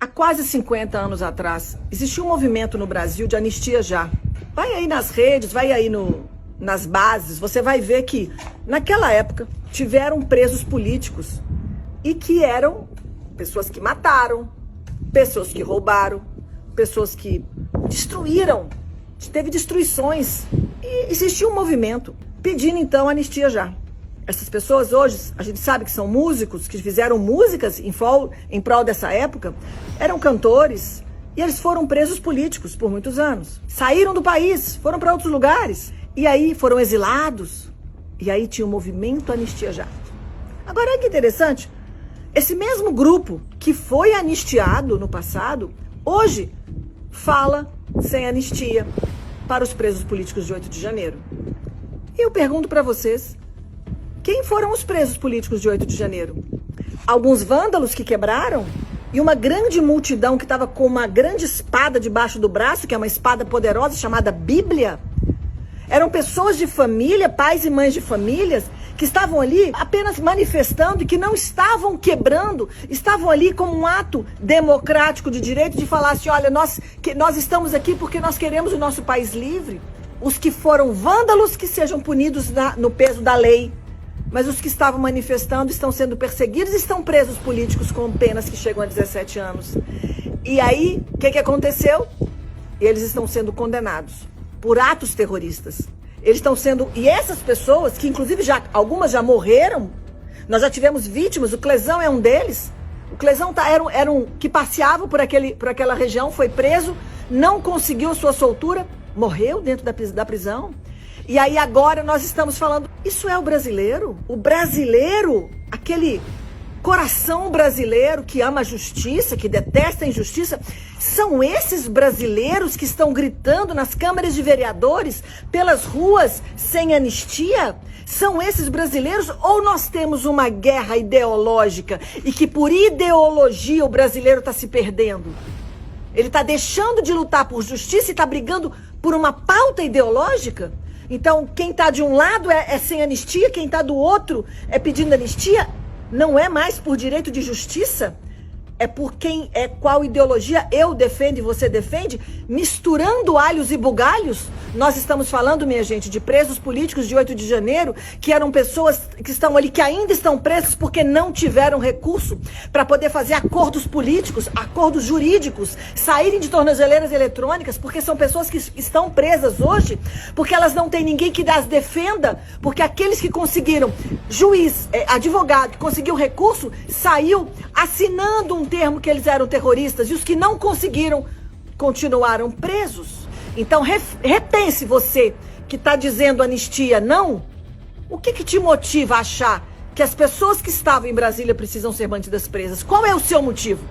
Há quase 50 anos atrás, existiu um movimento no Brasil de anistia já. Vai aí nas redes, vai aí nas bases, você vai ver que naquela época tiveram presos políticos e que eram pessoas que mataram, pessoas que roubaram, pessoas que destruíram, teve destruições. E existiu um movimento pedindo então anistia já. Essas pessoas hoje, a gente sabe que são músicos, que fizeram músicas em prol dessa época, eram cantores, e eles foram presos políticos por muitos anos. Saíram do país, foram para outros lugares, e aí foram exilados, e aí tinha o movimento Anistia Já. Agora, olha que interessante, esse mesmo grupo que foi anistiado no passado, hoje fala sem anistia para os presos políticos de 8 de janeiro. E eu pergunto para vocês, quem foram os presos políticos de 8 de janeiro? Alguns vândalos que quebraram? E uma grande multidão que estava com uma grande espada debaixo do braço, que é uma espada poderosa chamada Bíblia? Eram pessoas de família, pais e mães de famílias, que estavam ali apenas manifestando e que não estavam quebrando, estavam ali como um ato democrático de direito de falar assim, olha, nós estamos aqui porque nós queremos o nosso país livre. Os que foram vândalos que sejam punidos no peso da lei. Mas os que estavam manifestando estão sendo perseguidos e estão presos políticos com penas que chegam a 17 anos. E aí, o que aconteceu? Eles estão sendo condenados por atos terroristas. Eles estão sendo... E essas pessoas, que inclusive algumas já morreram, nós já tivemos vítimas, o Clesão é um deles. O Clesão era um que passeava por aquela região, foi preso, não conseguiu sua soltura, morreu dentro da prisão. E aí agora nós estamos falando, isso é o brasileiro? O brasileiro, aquele coração brasileiro que ama a justiça, que detesta a injustiça, são esses brasileiros que estão gritando nas câmaras de vereadores, pelas ruas, sem anistia? São esses brasileiros ou nós temos uma guerra ideológica e que por ideologia o brasileiro está se perdendo? Ele está deixando de lutar por justiça e está brigando por uma pauta ideológica? Então, quem está de um lado é sem anistia, quem está do outro é pedindo anistia, não é mais por direito de justiça? É por qual ideologia eu defendo e você defende? Misturando alhos e bugalhos? Nós estamos falando, minha gente, de presos políticos de 8 de janeiro, que eram pessoas que estão ali, que ainda estão presos porque não tiveram recurso para poder fazer acordos políticos, acordos jurídicos, saírem de tornozeleiras eletrônicas, porque são pessoas que estão presas hoje, porque elas não têm ninguém que as defenda, porque aqueles que conseguiram, juiz, advogado, que conseguiu recurso, saiu assinando um termo que eles eram terroristas, e os que não conseguiram continuaram presos. Então repense, você que está dizendo anistia não, o que te motiva a achar que as pessoas que estavam em Brasília precisam ser mantidas presas? Qual é o seu motivo?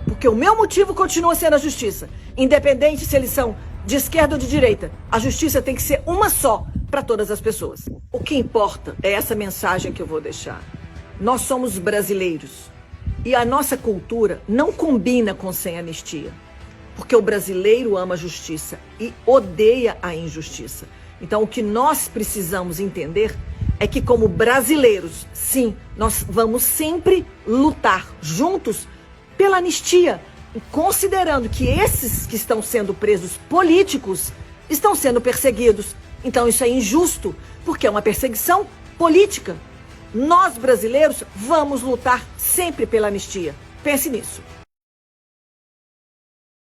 Porque o meu motivo continua sendo a justiça, independente se eles são de esquerda ou de direita. A justiça tem que ser uma só para todas as pessoas. O que importa é essa mensagem que eu vou deixar. Nós somos brasileiros. E a nossa cultura não combina com sem anistia. Porque o brasileiro ama a justiça e odeia a injustiça. Então o que nós precisamos entender é que como brasileiros, sim, nós vamos sempre lutar juntos pela anistia. Considerando que esses que estão sendo presos políticos estão sendo perseguidos. Então isso é injusto, porque é uma perseguição política. Nós, brasileiros, vamos lutar sempre pela anistia. Pense nisso.